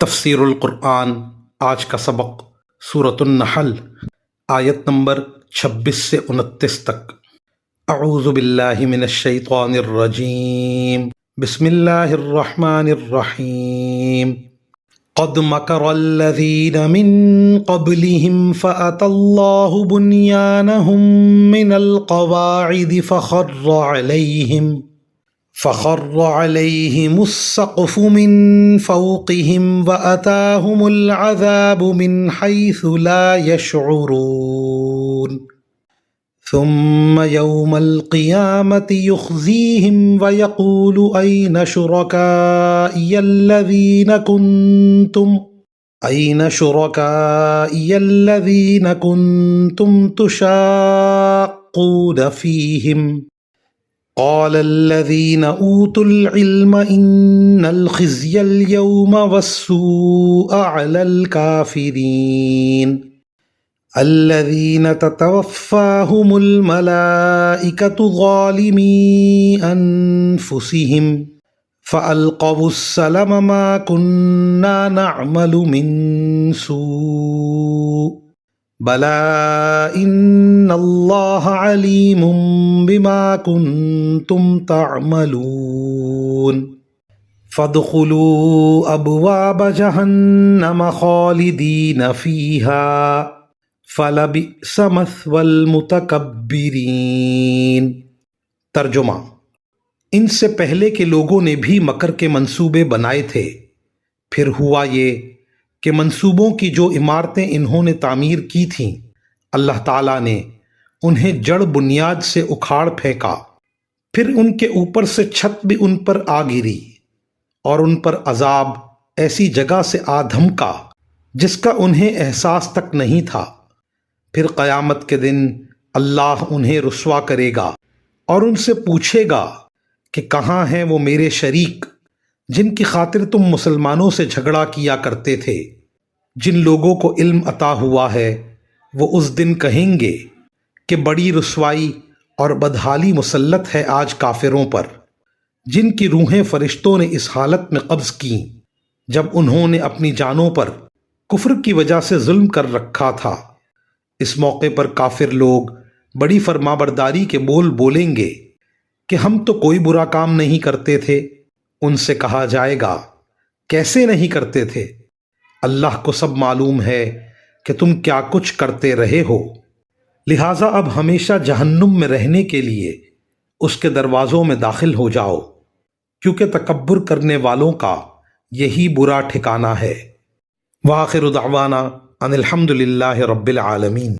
تفسیر القرآن آج کا سبق سورۃ النحل آیت نمبر 26 سے 29 تک۔ اعوذ باللہ من الشیطان الرجیم، بسم اللہ الرحمن الرحیم۔ قد مکر الذین من قبلہم فأتی اللہ بنیانہم من القواعد فخر علیہم السقف من فوقہم وأتاہم العذاب من حیث لا یشعرون ثم یوم القیامة یخزیہم ویقول این شرکائی الذین کنتم تشاقون فیہم قال الذين اوتوا العلم ان الخزي اليوم والسوء على الكافرين الذين تتوفاهم الملائكة ظالمي انفسهم فألقوا السلم ما كنا نعمل من سوء بلى ان اللہ علیم بما کنتم تعملون فادخلوا ابواب جہنم خالدین فیہا فلبئس مثوى المتکبرین۔ ترجمہ: ان سے پہلے کے لوگوں نے بھی مکر کے منصوبے بنائے تھے، پھر ہوا یہ کہ منصوبوں کی جو عمارتیں انہوں نے تعمیر کی تھیں اللہ تعالیٰ نے انہیں جڑ بنیاد سے اکھاڑ پھینکا، پھر ان کے اوپر سے چھت بھی ان پر آ گری اور ان پر عذاب ایسی جگہ سے آ دھمکا جس کا انہیں احساس تک نہیں تھا۔ پھر قیامت کے دن اللہ انہیں رسوا کرے گا اور ان سے پوچھے گا کہ کہاں ہیں وہ میرے شریک جن کی خاطر تم مسلمانوں سے جھگڑا کیا کرتے تھے۔ جن لوگوں کو علم عطا ہوا ہے وہ اس دن کہیں گے کہ بڑی رسوائی اور بدحالی مسلط ہے آج کافروں پر، جن کی روحیں فرشتوں نے اس حالت میں قبض کیں جب انہوں نے اپنی جانوں پر کفر کی وجہ سے ظلم کر رکھا تھا۔ اس موقع پر کافر لوگ بڑی فرمانبرداری کے بول بولیں گے کہ ہم تو کوئی برا کام نہیں کرتے تھے۔ ان سے کہا جائے گا کیسے نہیں کرتے تھے؟ اللہ کو سب معلوم ہے کہ تم کیا کچھ کرتے رہے ہو، لہٰذا اب ہمیشہ جہنم میں رہنے کے لیے اس کے دروازوں میں داخل ہو جاؤ، کیونکہ تکبر کرنے والوں کا یہی برا ٹھکانہ ہے۔ وآخر دعوانا ان الحمد للہ رب العالمین۔